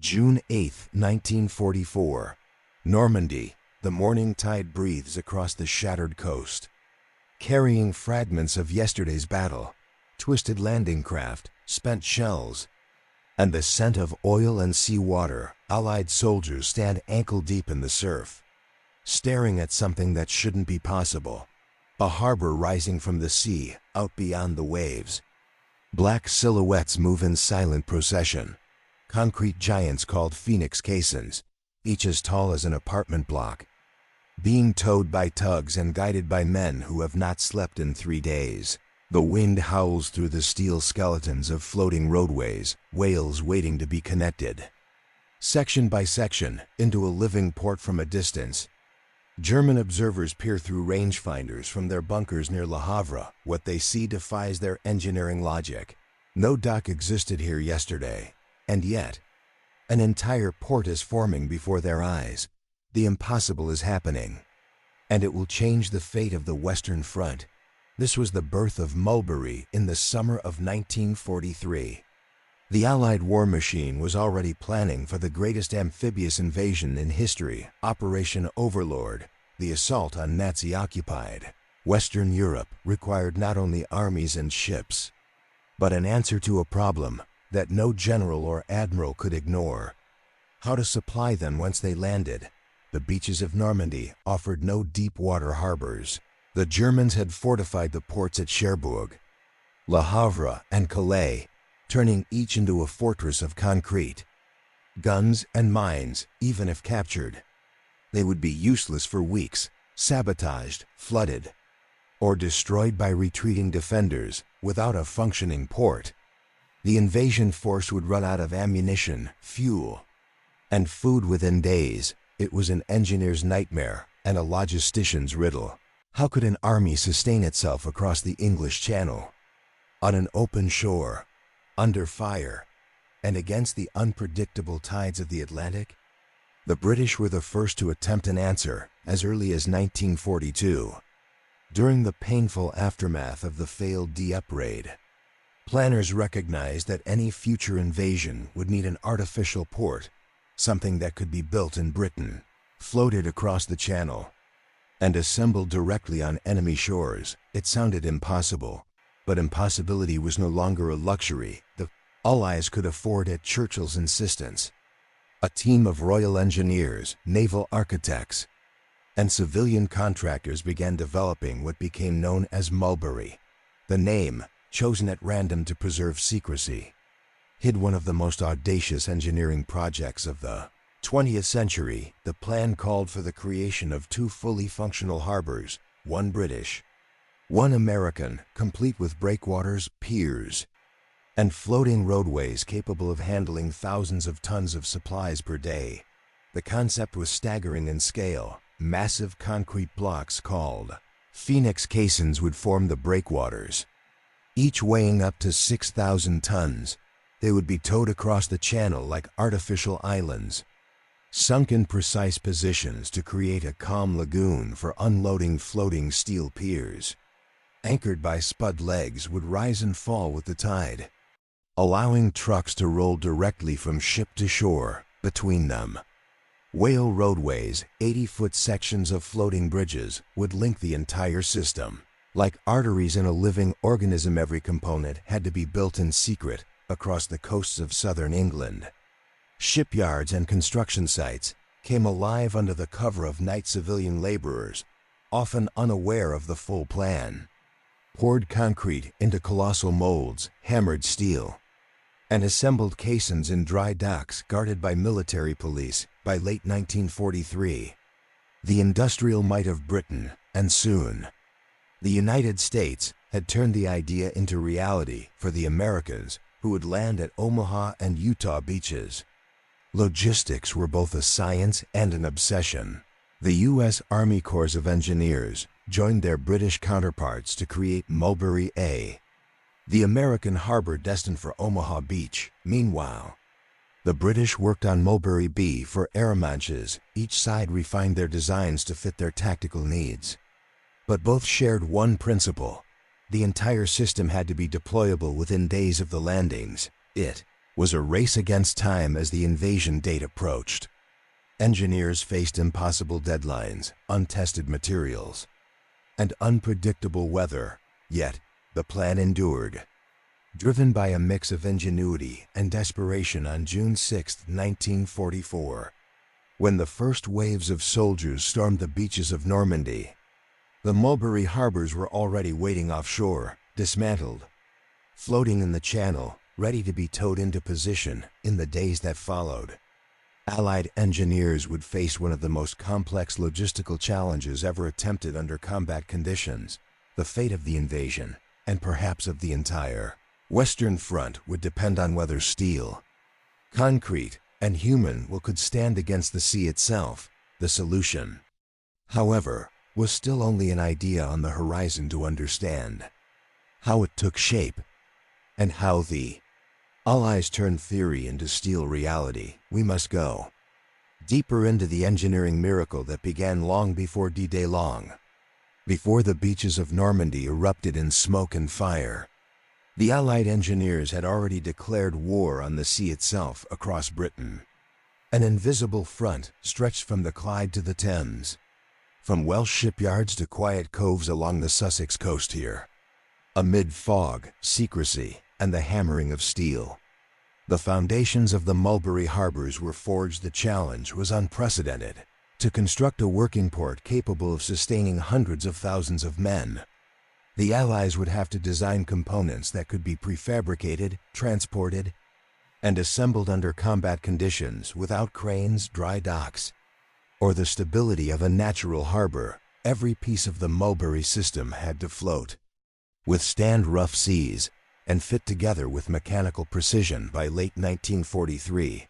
June 8, 1944. Normandy, the morning tide breathes across the shattered coast, carrying fragments of yesterday's battle, twisted landing craft, spent shells, and the scent of oil and seawater. Allied soldiers stand ankle-deep in the surf, staring at something that shouldn't be possible. A harbor rising from the sea, out beyond the waves. Black silhouettes move in silent procession. Concrete giants called phoenix caissons, each as tall as an apartment block, being towed by tugs and guided by men who have not slept in 3 days. The wind howls through the steel skeletons of floating roadways, whales waiting to be connected. Section by section, into a living port from a distance. German observers peer through rangefinders from their bunkers near Le Havre. What they see defies their engineering logic. No dock existed here yesterday, and yet, an entire port is forming before their eyes. The impossible is happening, and it will change the fate of the Western Front. This was the birth of Mulberry in the summer of 1943. The Allied war machine was already planning for the greatest amphibious invasion in history, Operation Overlord. The assault on Nazi-occupied Western Europe required not only armies and ships, but an answer to a problem that no general or admiral could ignore: how to supply them once they landed. The beaches of Normandy offered no deep-water harbors. The Germans had fortified the ports at Cherbourg, Le Havre, and Calais, turning each into a fortress of concrete. Guns and mines, even if captured, they would be useless for weeks, sabotaged, flooded, or destroyed by retreating defenders. Without a functioning port, the invasion force would run out of ammunition, fuel, and food within days. It was an engineer's nightmare and a logistician's riddle. How could an army sustain itself across the English Channel, on an open shore, under fire, and against the unpredictable tides of the Atlantic? The British were the first to attempt an answer as early as 1942. During the painful aftermath of the failed Dieppe raid, planners recognized that any future invasion would need an artificial port, something that could be built in Britain, floated across the Channel, and assembled directly on enemy shores. It sounded impossible, but impossibility was no longer a luxury the Allies could afford at Churchill's insistence. A team of Royal Engineers, naval architects, and civilian contractors began developing what became known as Mulberry. The name, chosen at random to preserve secrecy, hid one of the most audacious engineering projects of the 20th century. The plan called for the creation of 2 fully functional harbors, one British, one American, complete with breakwaters, piers, and floating roadways capable of handling thousands of tons of supplies per day. The concept was staggering in scale. Massive concrete blocks called phoenix caissons would form the breakwaters, each weighing up to 6,000 tons. They would be towed across the channel like artificial islands, sunk in precise positions to create a calm lagoon for unloading floating steel piers. Anchored by spud legs, would rise and fall with the tide, allowing trucks to roll directly from ship to shore between them. Whale roadways, 80-foot sections of floating bridges, would link the entire system. Like arteries in a living organism, every component had to be built in secret across the coasts of southern England. Shipyards and construction sites came alive under the cover of night. Civilian laborers, often unaware of the full plan, poured concrete into colossal molds, hammered steel, and assembled caissons in dry docks guarded by military police. By late 1943, the industrial might of Britain, and soon the United States, had turned the idea into reality for the Americans who would land at Omaha and Utah beaches. Logistics were both a science and an obsession. The U.S. Army Corps of Engineers joined their British counterparts to create Mulberry A, the American harbor destined for Omaha Beach. Meanwhile, the British worked on Mulberry B for Arromanches. Each side refined their designs to fit their tactical needs, but both shared one principle: the entire system had to be deployable within days of the landings. It was a race against time as the invasion date approached. Engineers faced impossible deadlines, untested materials, and unpredictable weather, yet the plan endured. Driven by a mix of ingenuity and desperation on June 6, 1944, when the first waves of soldiers stormed the beaches of Normandy, the Mulberry harbors were already waiting offshore, dismantled, floating in the channel, ready to be towed into position in the days that followed. Allied engineers would face one of the most complex logistical challenges ever attempted under combat conditions. The fate of the invasion, and perhaps of the entire Western Front, would depend on whether steel, concrete, and human will could stand against the sea itself. The solution, however, was still only an idea on the horizon to understand. How it took shape, and how the Allies turned theory into steel reality, we must go deeper into the engineering miracle that began long before D-Day, long before the beaches of Normandy erupted in smoke and fire. The Allied engineers had already declared war on the sea itself across Britain. An invisible front stretched from the Clyde to the Thames, from Welsh shipyards to quiet coves along the Sussex coast here. Amid fog, secrecy, and the hammering of steel, the foundations of the Mulberry harbors were forged. The challenge was unprecedented: to construct a working port capable of sustaining hundreds of thousands of men. The Allies would have to design components that could be prefabricated, transported, and assembled under combat conditions without cranes, dry docks, or the stability of a natural harbor. Every piece of the Mulberry system had to float, withstand rough seas, and fit together with mechanical precision. By late 1943,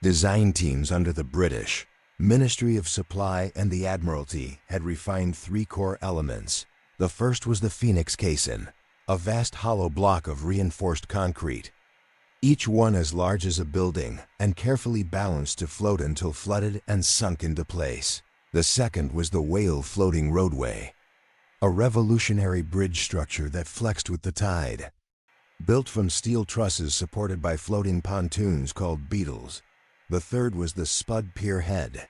design teams under the British Ministry of Supply and the Admiralty had refined three core elements. The first was the Phoenix caisson, a vast hollow block of reinforced concrete, each one as large as a building and carefully balanced to float until flooded and sunk into place. The second was the Whale floating roadway, a revolutionary bridge structure that flexed with the tide. Built from steel trusses supported by floating pontoons called beetles. The third was the Spud Pier Head,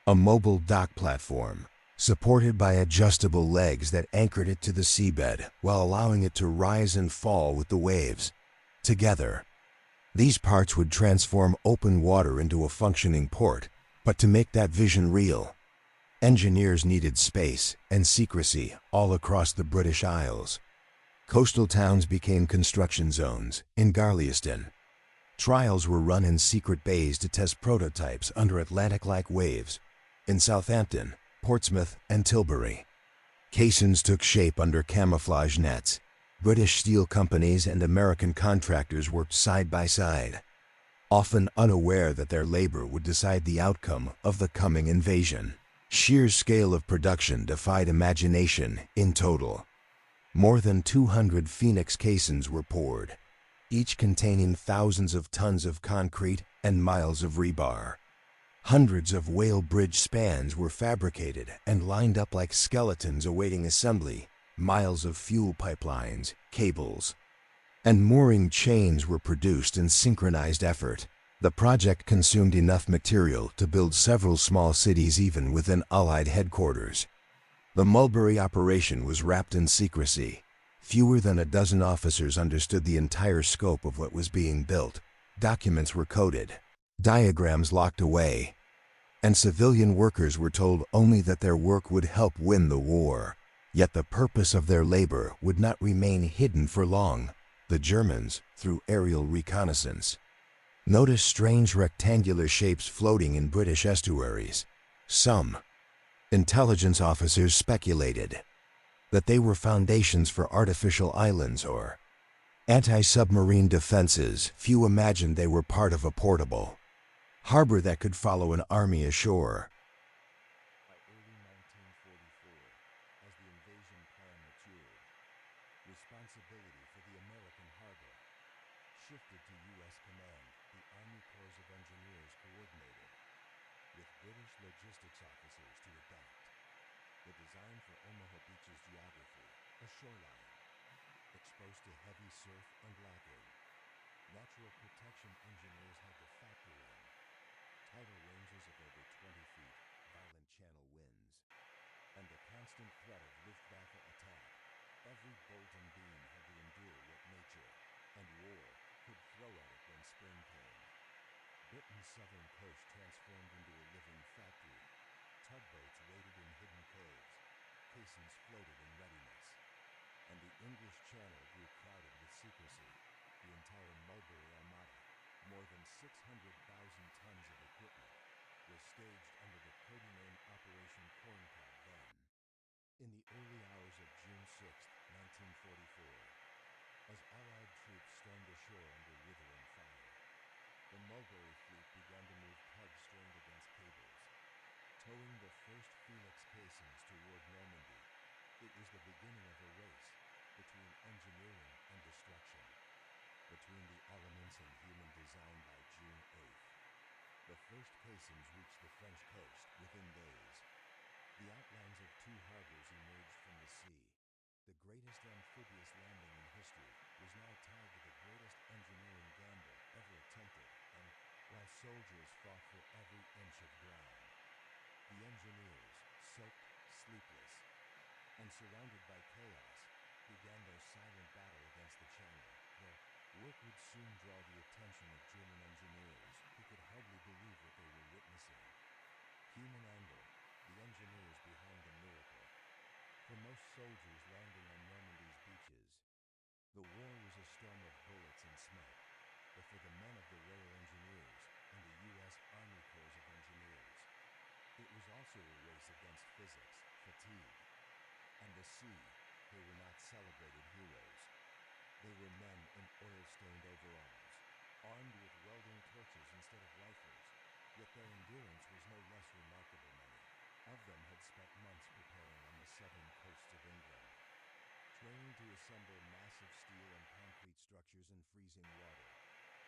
a mobile dock platform supported by adjustable legs that anchored it to the seabed while allowing it to rise and fall with the waves. Together, these parts would transform open water into a functioning port. But to make that vision real, engineers needed space and secrecy all across the British Isles. Coastal towns became construction zones. In Garlieston, trials were run in secret bays to test prototypes under Atlantic-like waves. In Southampton, Portsmouth, and Tilbury, caissons took shape under camouflage nets. British steel companies and American contractors worked side by side, often unaware that their labor would decide the outcome of the coming invasion. Sheer scale of production defied imagination. In total, more than 200 Phoenix caissons were poured, each containing thousands of tons of concrete and miles of rebar. Hundreds of Whale bridge spans were fabricated and lined up like skeletons awaiting assembly. Miles of fuel pipelines, cables, and mooring chains were produced in synchronized effort. The project consumed enough material to build several small cities even within Allied headquarters. The Mulberry operation was wrapped in secrecy. Fewer than a dozen officers understood the entire scope of what was being built. Documents were coded, diagrams locked away, and civilian workers were told only that their work would help win the war. Yet the purpose of their labor would not remain hidden for long. The Germans, through aerial reconnaissance, noticed strange rectangular shapes floating in British estuaries. Some intelligence officers speculated that they were foundations for artificial islands or anti-submarine defenses. Few imagined they were part of a portable harbor that could follow an army ashore. By early 1944, as the invasion plan matured, responsibility for the American harbor shifted to U.S. command. The Army Corps of Engineers coordinated with British logistics officers to adopt the design for Omaha Beach's geography, a shoreline exposed to heavy surf and lacking. Natural protection engineers had to factor in tidal ranges of over 20 feet, violent channel winds, and the constant threat of Luftwaffe attack. Every bolt and beam had to endure what nature and war could throw at it when spring came. Britain's southern coast transformed into a living factory. Tugboats waited in hidden coves, caissons floated in readiness, and the English Channel grew crowded with secrecy. The entire Mulberry Armada, more than 600,000 tons of equipment, was staged under the code name Operation Corncob then. In the early hours of June 6, 1944, as Allied troops stormed ashore under withering fire, the Mulberry fleet began to move tugs strained against cables, towing the first Phoenix caissons toward Normandy. It was the beginning of a race between engineering and destruction, between the elements and human design. By June 8th, the first caissons reached the French coast within days. The outlines of two harbors emerged from the sea. The greatest amphibious landing in history was now tied to the greatest engineering gamble ever attempted, and while soldiers fought for every inch of ground, the engineers, soaked, sleepless, and surrounded by chaos, began their silent battle against the Channel. Their work would soon draw the attention of German engineers who could hardly believe what they were witnessing. Human angle, the engineers behind the miracle. For most soldiers landing on Normandy's beaches, the war was a storm of bullets and smoke. But for the men of the Royal Engineers and the U.S. Army Corps of Engineers, it was also a race against physics, fatigue, and the sea. They were not celebrated heroes. They were men in oil-stained overalls, armed with welding torches instead of rifles, yet their endurance was no less remarkable. Many of them had spent months preparing on the southern coasts of England, training to assemble massive steel and concrete structures in freezing water.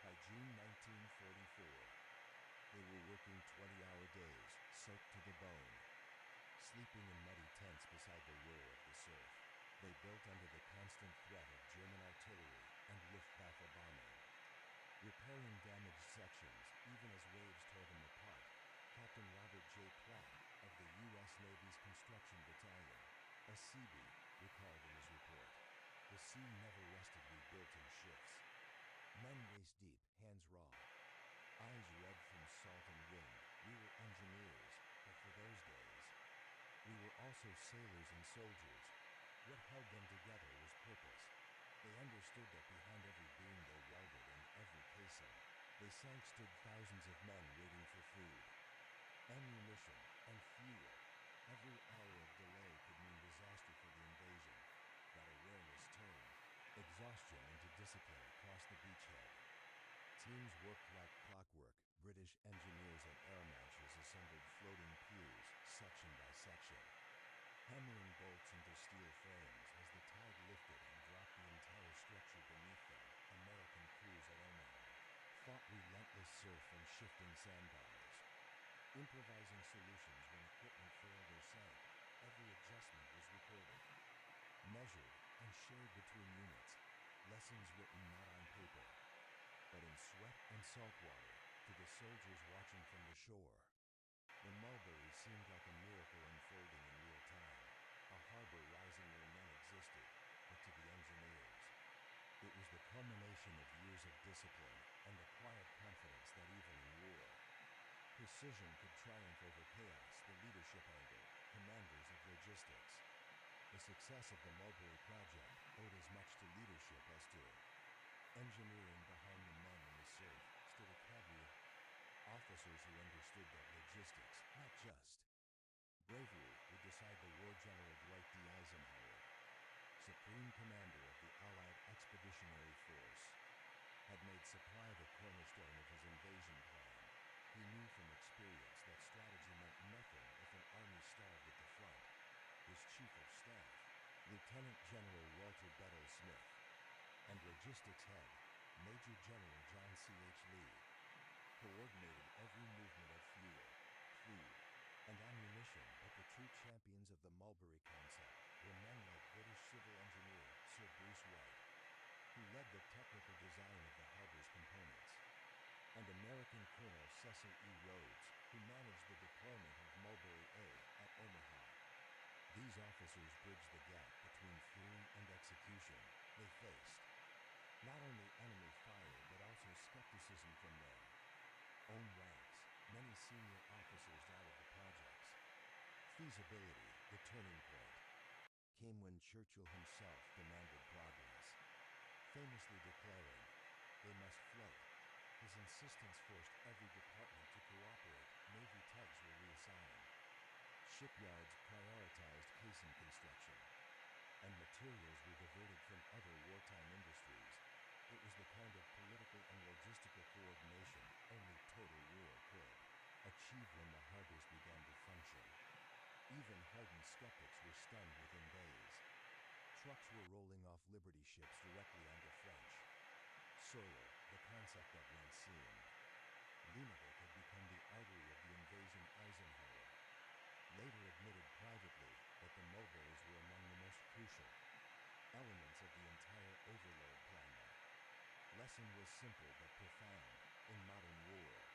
By June 1944, they were working 20-hour days, soaked to the bone, sleeping in muddy tents beside the roar of the surf. They built under the constant threat of German artillery and Luftwaffe bombing, repairing damaged sections even as waves tore them apart. Captain Robert J. Platt of the U.S. Navy's Construction Battalion, a Seabee, recalled in his report, "The sea never rested. We built in shifts. Men waist deep, hands raw, eyes red from salt and wind. We were engineers, but for those days, we were also sailors and soldiers. What held them together was purpose. They understood that behind every beam they welded and every casing they sank stood thousands of men waiting for food, ammunition, and fuel. Every hour of delay could mean disaster for the invasion." That awareness turned exhaustion into discipline across the beachhead. Teams worked like clockwork. British engineers at Arromanches assembled floating piers, section by section, hammering bolts into steel frames. As the tide lifted and dropped the entire structure beneath them, American crews at Omaha fought relentless surf and shifting sandbars, improvising solutions when equipment failed or sank. Every adjustment was recorded, measured, and shared between units. Lessons written not on paper, but in sweat and salt water to the soldiers watching from the shore. The Mulberry seemed like a miracle unfolding in real time, a harbor rising where none existed. But to the engineers, it was the culmination of years of discipline and the quiet confidence that even in war, precision could triumph over chaos. The leadership angle, commanders of logistics. The success of the Mulberry project owed as much to leadership as to engineering. Behind the men in the surf stood a cadre of officers who understood that logistics, not just bravery, would decide. The war. General Dwight D. Eisenhower, Supreme Commander of the Allied Expeditionary Force, had made supply the cornerstone of his invasion plan. He knew from experience that strategy meant nothing if an army starved at the front. His Chief of Staff, Lieutenant General Walter Bedell Smith, and logistics head, Major General John C.H. Lee, coordinated every movement of fuel, food, and ammunition. But the true champions of the Mulberry concept were men like British civil engineer Sir Bruce White, who led the technical design of the harbor's Arromanches components, and American Colonel Cecil E. Rhodes, who managed the deployment of Mulberry A at Omaha. These officers bridged the gap between theory and execution. They faced not only enemy fire but also skepticism from their own ranks. Many senior officers doubted the projects feasibility. The turning point came when Churchill himself demanded progress, famously declaring, "They must float." His insistence forced every department to cooperate. Navy tugs were reassigned. Shipyards prioritized casing construction, and materials were diverted from other wartime industries. It was the kind of political and logistical coordination only total war could achieve. When the harbors began to function, even hardened skeptics were stunned within days. Trucks were rolling off Liberty ships directly onto French soil. The concept that once seemed lunatic had become the artery of the invasion. Eisenhower later admitted privately that the Mulberries were among the most crucial elements of the entire overload plan. The lesson was simple but profound. In modern war,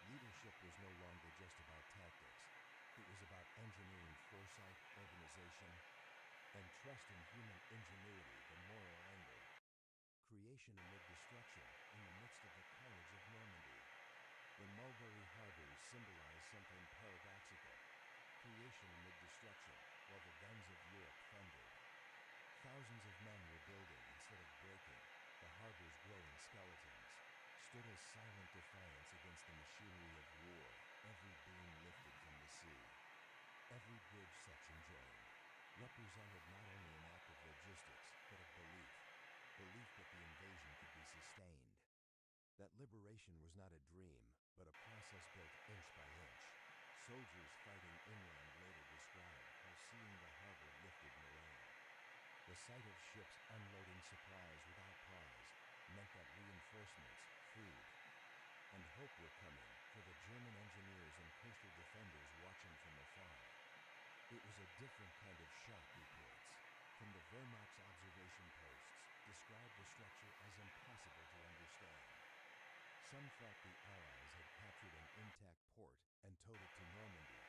leadership was no longer just about tactics. It was about engineering foresight, organization, and trust in human ingenuity. The moral angle: creation amid destruction. In the midst of the carnage of Normandy, the Mulberry harbors symbolize something paradoxical: creation amid destruction. While the guns of Europe thundered, thousands of men were building instead of breaking. The harbor's growing skeletons stood as silent defiance against the machinery of war. Every beam lifted from the sea, every bridge section joined, represented not only an act of logistics, but of belief that the invasion could be sustained. That liberation was not a dream, but a process built inch by inch. Soldiers fighting inland later described how seeing the harbor lifted morale. The sight of ships unloading supplies without pause meant that reinforcements, food, and hope were coming for the German engineers and coastal defenders watching from afar. It was a different kind of shock. Reports from the Wehrmacht's observation posts described the structure as impossible to understand. Some thought the Allies had captured an intact port and towed it to Normandy.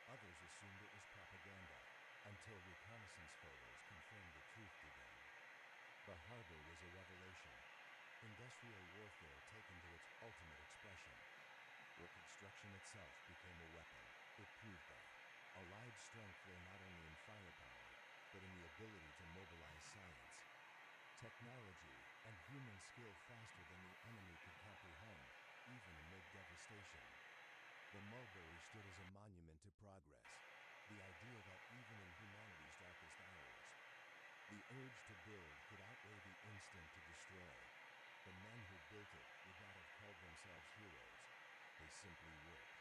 Others assumed it was propaganda, until reconnaissance photos confirmed the truth to them. The harbor was a revelation. Industrial warfare taken to its ultimate expression, where construction itself became a weapon. It proved that Allied strength lay not only in firepower, but in the ability to mobilize science, technology, and human skill faster than the enemy could comprehend, even amid devastation. The Mulberry stood as a monument to progress, the idea that even in humanity's darkest hours, the urge to build could outweigh the instinct to destroy. The men who built it would not have called themselves heroes. They simply worked,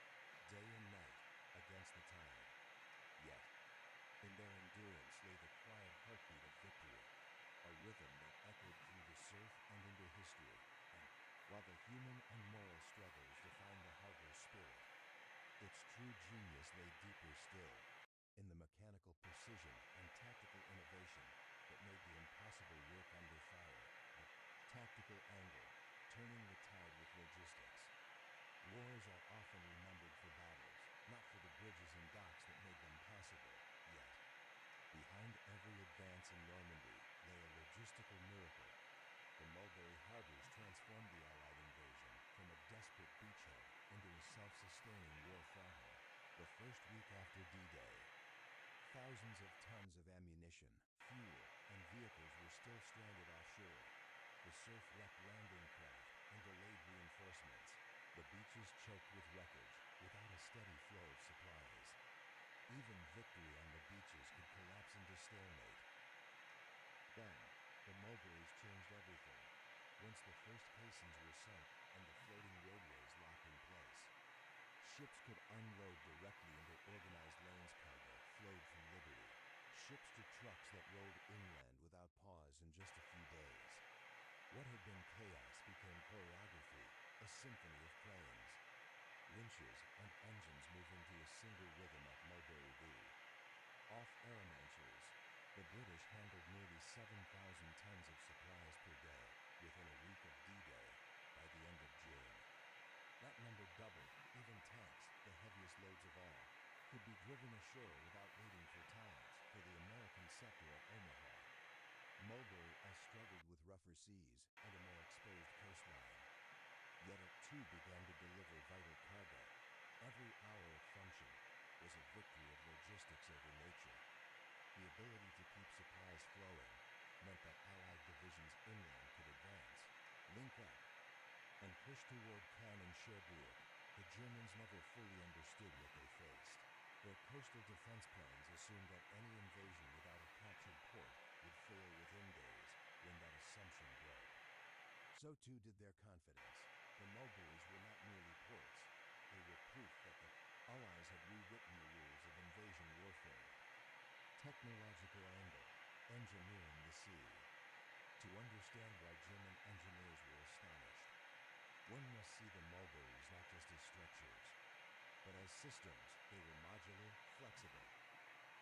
day and night, against the tide. Yet, in their endurance lay the quiet heartbeat of victory, a rhythm that echoed through the surf and into history. And while the human and moral struggles defined the harbor's spirit, its true genius lay deeper still, in the mechanical precision and tactical innovation that made the impossible work under fire. The tactical angle, turning the tide with logistics. Wars are often remembered for battles, not for the bridges and docks that made them possible. Yet, behind every advance in Normandy lay a logistical miracle. The Mulberry harbors transformed the Allied invasion from a desperate beachhead into a self-sustaining war frontal. The first week after D-Day, thousands of tons of ammunition, fuel, and vehicles were still stranded offshore. The surf wrecked landing craft and delayed reinforcements. The beaches choked with wreckage, without a steady flow of supplies. Even victory on the beaches could collapse into stalemate. Then, the Mulberries changed everything. Once the first caissons were sunk and the floating roadways locked in place, ships could unload directly into organized lanes. Cargo flowed from Liberty, ships to trucks that rolled inland without pause in just a few days. What had been chaos became choreography, a symphony of cranes, winches, and engines moving to a single rhythm at Mulberry B. Off Arromanches, the British handled nearly 7,000 tons of supplies per day. Within a week of D-Day, doubled. Even tanks, the heaviest loads of all, could be driven ashore without waiting for tides for the American sector at Omaha. Mulberry struggled with rougher seas and a more exposed coastline. Yet it too began to deliver vital cargo. Every hour it functioned was a victory of logistics over nature. The ability to keep supplies flowing meant that Allied divisions inland could advance, link up, and push toward Cannes and Cherbourg. The Germans never fully understood what they faced. Their coastal defense plans assumed that any invasion without a captured port would fail within days when that assumption broke. So too did their confidence. The Mulberries were not merely ports. They were proof that the Allies had rewritten the rules of invasion warfare. Technological angle, engineering the sea. To understand why German engineers were astonished, one must see the Mulberries not just as structures, but as systems. They were modular, flexible,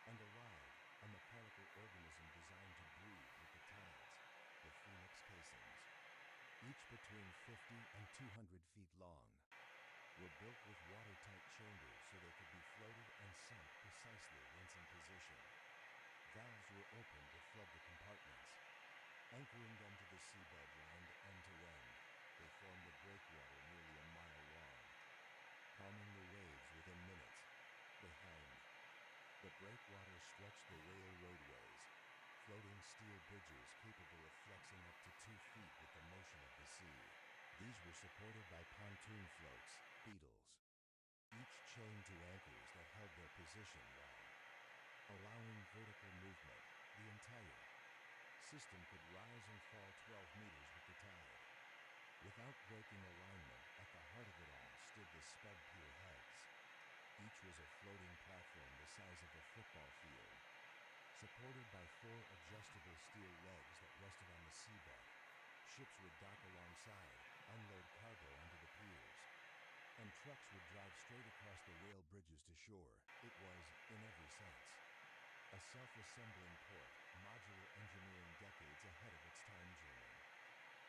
and alive, a mechanical organism designed to breathe with the tides. The Phoenix casings, each between 50 and 200 feet long, were built with watertight chambers so they could be floated and sunk precisely once in position. Valves were opened to flood the compartments, anchoring them to the seabed lined end to end. They formed a breakwater nearly a mile long, calming the waves within minutes. Behind, the breakwater stretched the whale roadways, floating steel bridges capable of flexing up to 2 feet with the motion of the sea. These were supported by pontoon floats, beetles, each chained to anchors that held their position while allowing vertical movement. The entire system could rise and fall 12 meters with the tide. Without breaking alignment, at the heart of it all stood the spud pier heads. Each was a floating platform the size of a football field, supported by 4 adjustable steel legs that rested on the seabed. Ships would dock alongside, unload cargo onto the piers, and trucks would drive straight across the whale bridges to shore. It was, in every sense, a self-assembling port, modular engineering decades ahead of its time. German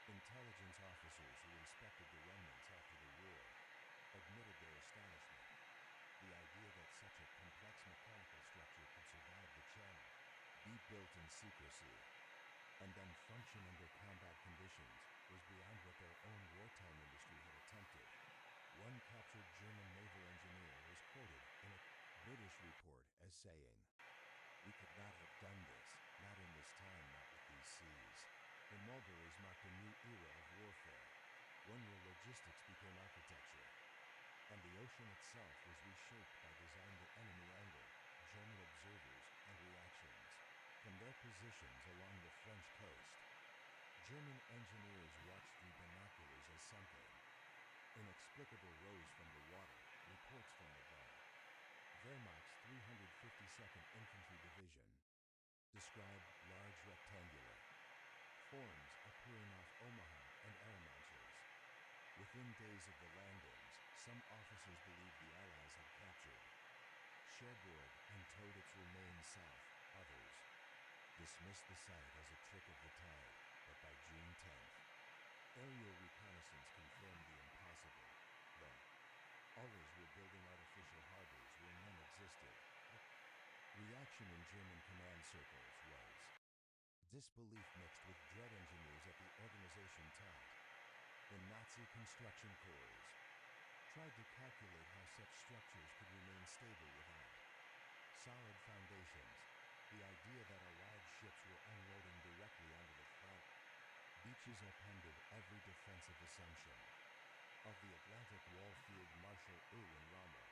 intelligence officers who inspected the remnants after the war admitted their astonishment. The idea that such a complex mechanical structure could survive the channel, be built in secrecy, and then function under combat conditions was beyond what their own wartime industry had attempted. One captured German naval engineer was quoted in a British report as saying, "We could not have done this, not in this time, not with these seas." The Mulberries marked a new era of warfare, one where logistics became architecture, and the ocean itself was reshaped by design-to-enemy angle, German observers, and reactions. From their positions along the French coast, German engineers watched through binoculars as something inexplicable rose from the water. Reports from the Bund, Wehrmacht's 352nd Infantry Division, described large rectangular forms appearing off Omaha and Arromanches. Within days of the landings, some officers believed the Allies had captured Cherbourg and towed its remains south. Others dismissed the site as a trick of the tide. But by June 10th, aerial reconnaissance confirmed the impossible. The Allies were building artificial harbors where none existed. The reaction in German command circles was disbelief mixed with dread. Engineers at the organization top, the Nazi construction corps, tried to calculate how such structures could remain stable without solid foundations. The idea that Allied ships were unloading directly onto the front beaches upended every defensive assumption. Of the Atlantic Wall Field Marshal Erwin Rommel,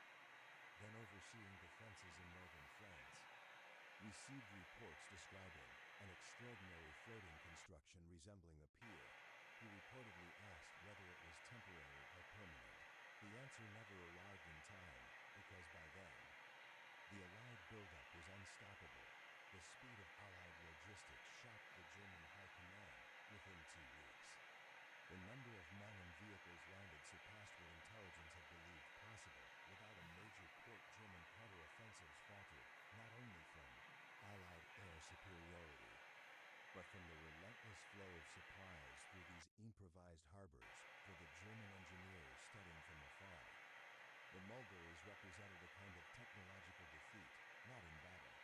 then overseeing defenses in northern France, received reports describing an extraordinary floating construction resembling a pier. He reportedly asked whether it was temporary or permanent. The answer never arrived in time, because by then, the Allied buildup was unstoppable. The speed of Allied logistics shocked the German high command. Within 2 weeks, the number of men and vehicles landed surpassed what intelligence had believed possible. Without a major port, German counteroffensives faltered, not only from Allied air superiority, but from the relentless flow of supplies through these improvised harbors. For the German engineers studying from afar, harbors represented a kind of technological defeat, not in battle,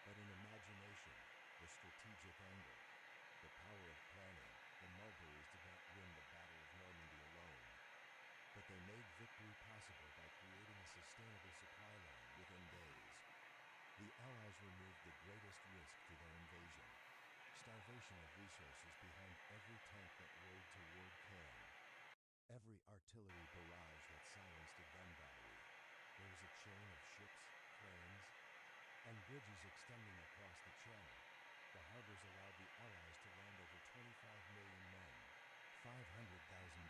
but in imagination, the strategic angle, the power of planning. The Mulberries did not win the Battle of Normandy alone, but they made victory possible by creating a sustainable supply line within days. The Allies removed the greatest risk to their invasion: starvation of resources behind every tank that rode toward Caen, every artillery barrage that silenced a gun battery. There was a chain of ships, cranes, and bridges extending across the channel. The harbors allowed the Allies to land over 25 million men, 500,000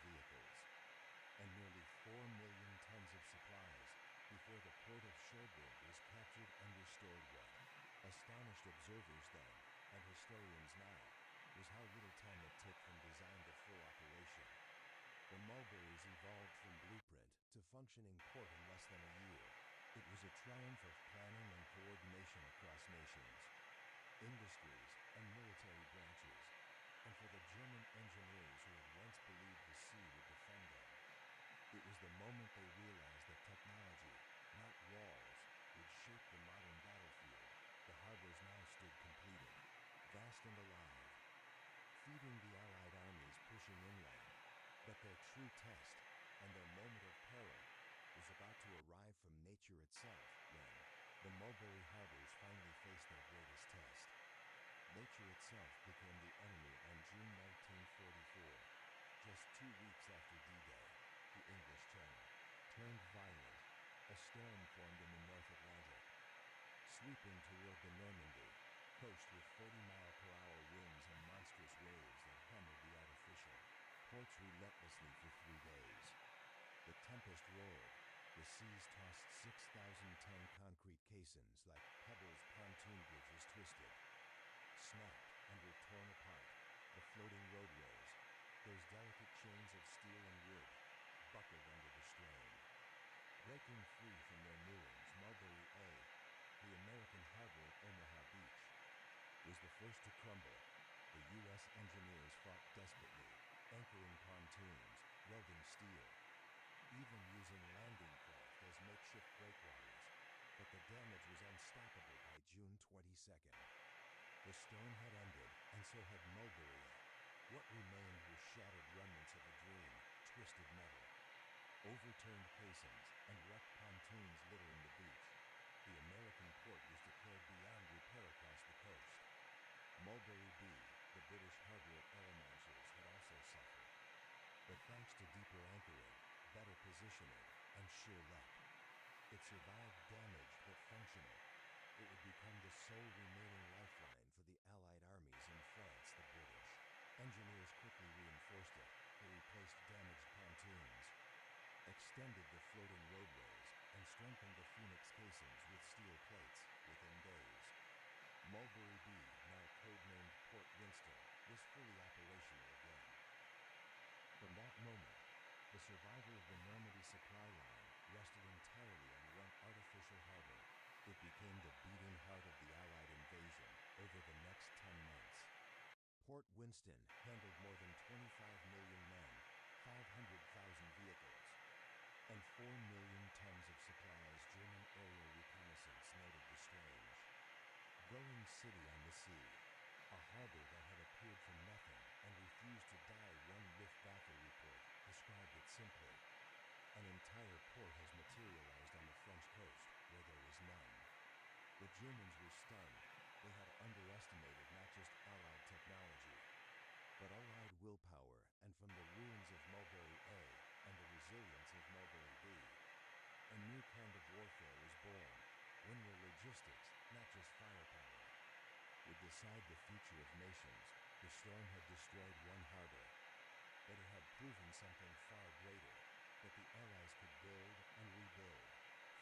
vehicles, and nearly 4 million tons of supplies before the port of Cherbourg was captured and restored. What astonished observers then, and historians now, was how little time it took from design to full operation. The Mulberries evolved from blueprint to functioning port in less than a year. It was a triumph of planning and coordination across nations, industries, and military branches, and for the German engineers who had once believed the sea would defend them, it was the moment they realized that technology, not walls, would shape the modern battlefield. The harbors now stood completed, vast and alive, feeding the Allied armies pushing inland. But their true test, and their moment of peril, was about to arrive from nature itself when the Mulberry harbors finally faced their greatest test. Nature itself became the enemy on June 1944, just 2 weeks after D-Day. The English Channel turned violent. A storm formed in the North Atlantic, sweeping toward the Normandy coast with 40-mile-per-hour winds and monstrous waves that hammered the artificial ports relentlessly for 3 days. The tempest roared. The seas tossed 6,000-ton concrete caissons like pebbles. Pontoon bridges twisted, snapped, and were torn apart. The floating roadways, those delicate chains of steel and wood, buckled under the strain. Breaking free from their moorings, WWII, the American harbor at Omaha Beach, was the first to crumble. The U.S. engineers fought desperately, anchoring pontoons, welding steel, even using landing craft as makeshift breakwaters. But the damage was unstoppable by June 22nd. The storm had ended, and so had WWII. What remained were shattered remnants of a dream, twisted metal, overturned caissons, and wrecked pontoons littering the beach. The American port was declared beyond repair across the coast. Mulberry B, the British harbor at Arromanches, had also suffered. But thanks to deeper anchoring, better positioning, and sheer luck, it survived damaged but functional. It would become the sole remaining lifeline for the Allied armies in France. The British engineers quickly reinforced it. They replaced damaged pontoons, extended the floating roadways, and strengthened the Phoenix caissons with steel plates within days. Mulberry B, now codenamed Port Winston, was fully operational again. From that moment, the survival of the Normandy supply line rested entirely on one artificial harbor. It became the beating heart of the Allied invasion over the next 10 months. Port Winston handled more than 25 million men, 500,000 vehicles, and 4 million tons of supplies. German aerial reconnaissance noted the strange, growing city on the sea, a harbor that had appeared from nothing and refused to die. One Luftwaffe report described it simply: an entire port has materialized on the French coast where there was none. The Germans were stunned. They had underestimated not just Allied technology, but Allied willpower. And from the ruins of Mulberry A and the resilience of Mulberry B, a new kind of warfare was born, one where logistics, not just firepower, would decide the future of nations. The storm had destroyed one harbor, but it had proven something far greater: that the Allies could build and rebuild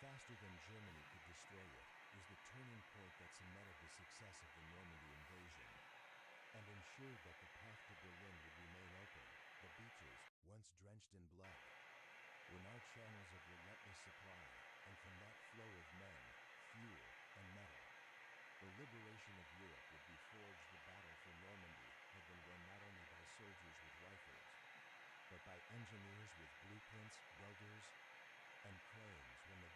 faster than Germany could destroy it. Was the turning point that cemented the success of the Normandy invasion and ensured that the path to Berlin would remain open. The beaches, once drenched in blood, were now channels of relentless supply, and from that flow of men, fuel, and metal, the liberation of Europe would be forged. The battle for Normandy had been won not only by soldiers with rifles, but by engineers with blueprints, welders, and cranes. When the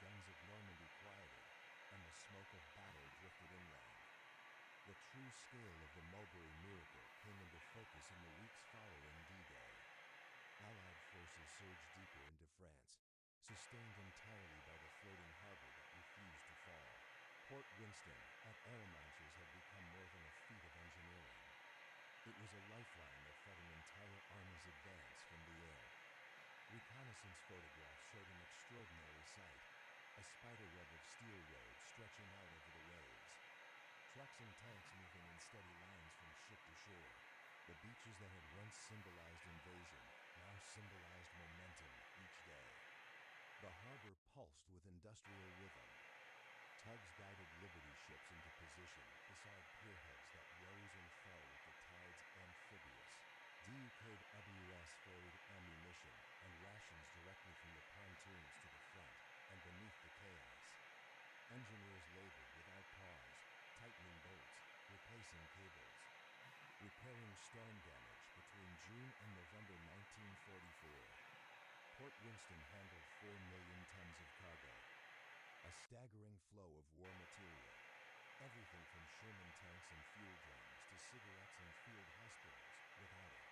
true scale of the Mulberry miracle came into focus in the weeks following D-Day. Allied forces surged deeper into France, sustained entirely by the floating harbor that refused to fall. Port Winston at Arromanches had become more than a feat of engineering. It was a lifeline that fed an entire army's advance from the air. Reconnaissance photographs showed an extraordinary sight, a spiderweb of steel roads stretching out over the waves. Trucks and tanks moving in steady lines from ship to shore. The beaches that had once symbolized invasion now symbolized momentum each day. The harbor pulsed with industrial rhythm. Tugs guided Liberty ships into position beside pierheads that rose and fell with the tide's amphibious. WWII ferried ammunition and rations directly from the pontoons to the front and beneath the chaos. Engineers labored without pause, tightening bolts, replacing cables, repairing storm damage between June and November 1944. Port Winston handled 4 million tons of cargo, a staggering flow of war material, everything from Sherman tanks and fuel drums to cigarettes and field hospitals. Without it,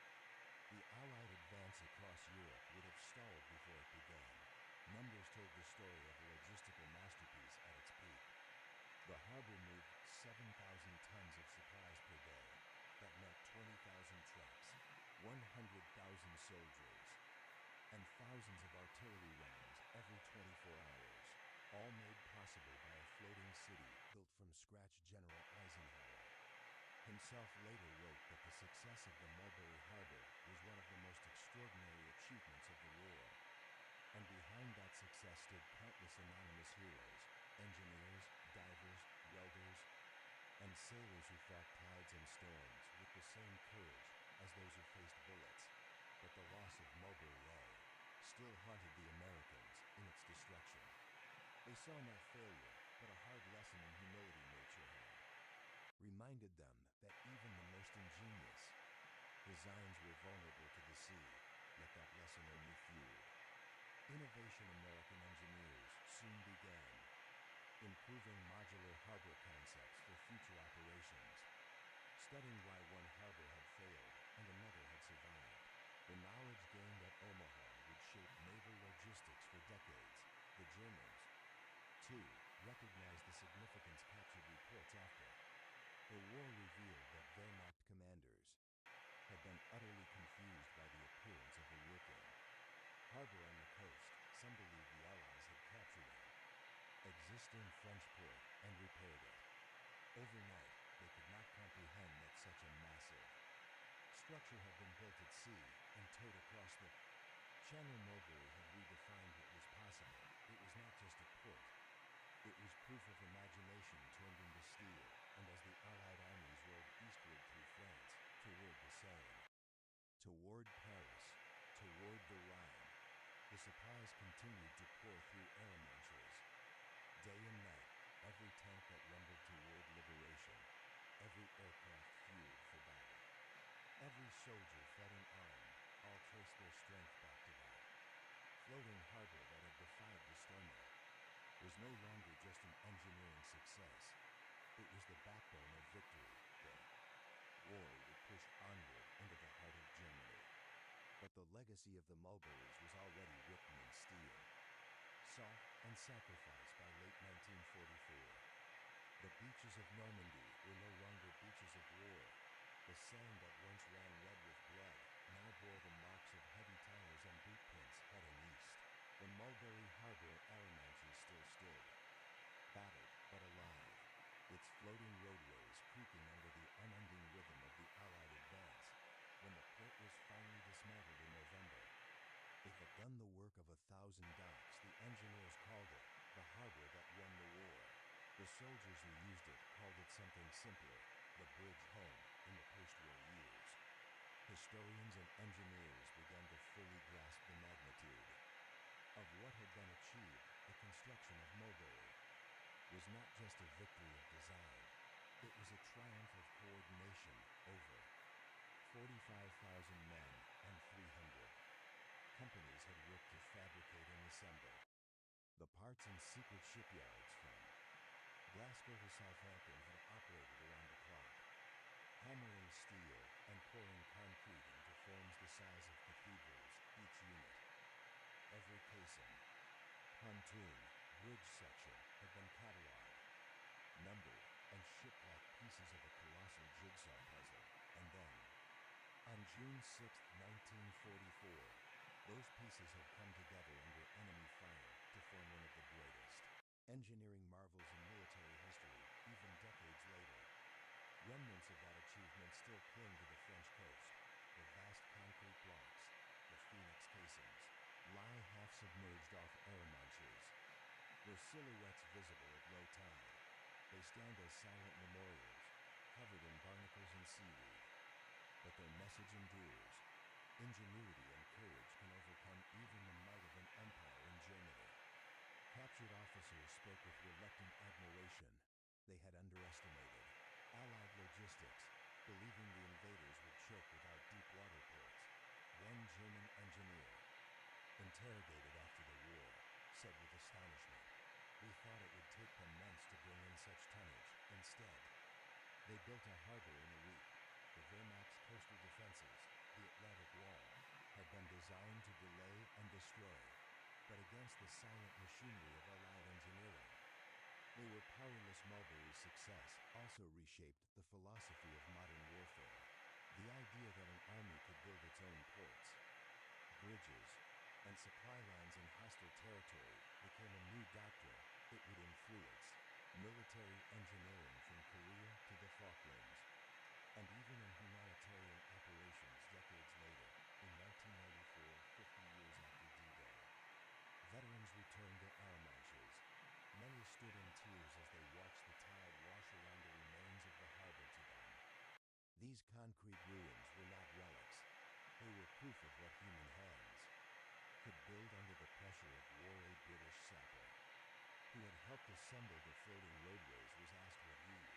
the Allied advance across Europe would have stalled before it began. Numbers told the story of a logistical masterpiece at its peak. The harbor moved 7,000 tons of supplies per day. That meant 20,000 trucks, 100,000 soldiers, and thousands of artillery rounds every 24 hours, all made possible by a floating city built from scratch. General Eisenhower himself later wrote that the success of the Mulberry Harbor was one of the most extraordinary achievements of the war. And behind that success stood countless anonymous heroes, engineers, divers, welders, and sailors who fought tides and storms with the same courage as those who faced bullets. But the loss of Mulberry still haunted the Americans in its destruction. They saw not failure, but a hard lesson in humility nature had. Reminded them that even the most ingenious designs were vulnerable to the sea, yet that lesson only fueled innovation. American engineers soon began improving modular harbor concepts for future operations, studying why one harbor had failed and another had survived. The knowledge gained at Omaha would shape naval logistics for decades. The Germans, too, recognized the significance. Captured reports after the war revealed that Wehrmacht commanders had been utterly confused by the appearance of a working harbor on the coast. Some believed the Allies had captured an existing French port and repaired it. Overnight, they could not comprehend that such a massive structure had been built at sea and towed across the Channel. Mulberry had redefined what was possible. It was not just a port. It was proof of imagination turned into steel, and as the Allied armies rolled eastward through France, toward the Seine, toward Paris, toward the Rhine, the supplies continued to pour through Arromanches. Day and night, every tank that rumbled toward liberation, every aircraft fueled for battle, every soldier fed and armed, all traced their strength back to that floating harbor that had defied the stormnet. Was no longer just an engineering success. It was the backbone of victory. The war would push onward into the heart of Germany. But the legacy of the Mulberries was already written in steel. Salt and sacrifice. By late 1944, the beaches of Normandy were no longer beaches of war. The sand that once ran red with blood now bore the marks of heavy tires and boot prints heading east. The Mulberry Harbor at Arromanches still stood, battered but alive, its floating roadways creaking under the unending rhythm of the Allied advance. When the port was finally dismantled in November, it had done the work of 1,000 docks. The engineers called it the harbor that won the war. The soldiers who used it called it something simpler, the bridge home. In the post-war years, historians and engineers began to fully grasp the magnitude of what had been achieved. The construction of Mulberry was not just a victory of design, it was a triumph of coordination. Over 45,000 men and 300 companies had worked to fabricate and assemble the parts in secret shipyards. From Glasgow to Southampton had operated around the clock. hammering steel and pouring concrete into forms the size of cathedrals, each unit. Every casing, pontoon, bridge section had been cataloged, numbered, and shipped like pieces of a colossal jigsaw puzzle. And then, on June 6, 1944, those pieces had come together under enemy fire to form one of the greatest engineering marvels in military history, even decades later. Remnants of that achievement still cling to the French coast. The vast concrete blocks, the phoenix casings, lie half-submerged off Arromanches, their silhouettes visible at low tide. They stand as silent memorials, covered in barnacles and seaweed. But their message endures. Ingenuity and courage can overcome even the might of an empire in Germany. Captured officers spoke with reluctant admiration. They had underestimated Allied logistics, believing the invaders would choke without deep water ports. One German engineer, interrogated after the war, said with astonishment, "We thought it would take them months to bring in such tonnage. Instead, they built a harbor in a week." The Wehrmacht's coastal defenses, the Atlantic Wall, had been designed to delay and destroy, but against the silent machinery of Allied engineering. They were powerless. Mulberry's success also reshaped the philosophy of modern warfare. The idea that an army could build its own ports, bridges, and supply lines in hostile territory became a new doctrine. It would influence military engineering from Korea to the Falklands, and even in humanitarian operations decades later. In 1994, 50 years after D-Day, veterans returned to Arromanches. Many stood in tears as they watched the tide wash around the remains of the harbor to them. These concrete ruins were not relics. They were proof of what human hands could build under the pressure of war. A British sapper who had helped assemble the floating roadways was asked what he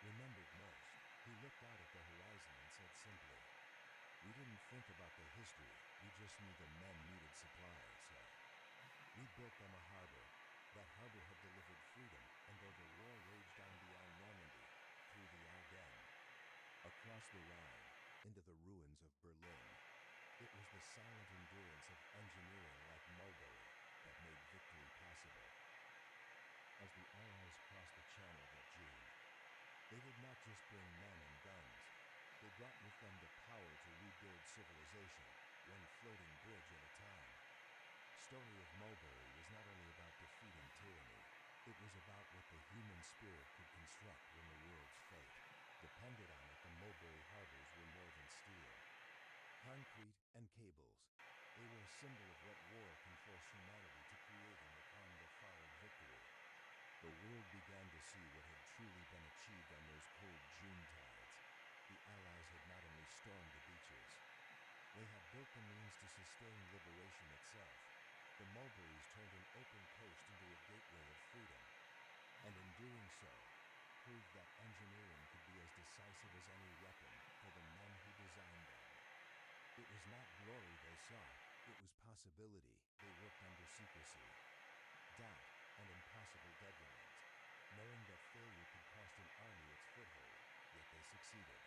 remembered most. He looked out at the horizon and said simply, "We didn't think about the history, we just knew the men needed supply, so we built them a harbor." That harbor had delivered freedom, and though the war raged on beyond Normandy, through the Ardennes, across the Rhine, into the ruins of Berlin, it was the silent endurance of engineering like Mulberry that made victory possible. As the Allies crossed the Channel that June, they did not just bring men and guns. They brought with them the power to rebuild civilization, one floating bridge at a time. Story of Mulberry was not only about defeating tyranny, it was about what the human spirit could construct when the world's fate depended on it. The Mulberry harbors were more than steel, concrete, and cables. They were a symbol of what war can force humanity to create in the calm that followed victory. The world began to see what had truly been achieved on those cold June tides. The Allies had not only stormed the beaches, they had built the means to sustain liberation itself. The Mulberries turned an open coast into a gateway of freedom, and in doing so, proved that engineering could be as decisive as any weapon for the men who designed them. It was not glory they sought, it was possibility. They worked under secrecy, doubt, and impossible deadlines, knowing that failure could cost an army its foothold, yet they succeeded.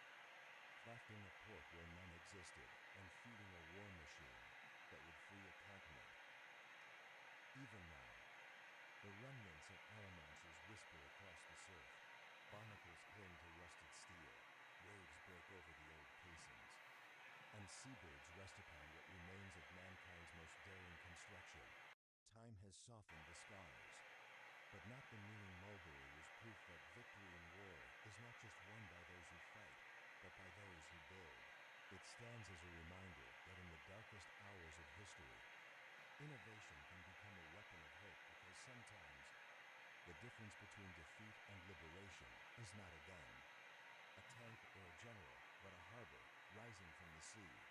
Crafting a port where none existed, and feeding a war machine that would free a continent. Even now, the remnants of Arromanches whisper across the surf. Barnacles cling to rusted steel, waves break over the old casings, and seabirds rest upon what remains of mankind's most daring construction. Time has softened the scars, but not the meaning. Mulberry was proof that victory in war is not just won by those who fight, but by those who build. It stands as a reminder that in the darkest hours of history, innovation can become a weapon of hope, because sometimes the difference between defeat and liberation is not a gun, a tank, or a general, but a harbor rising from the sea.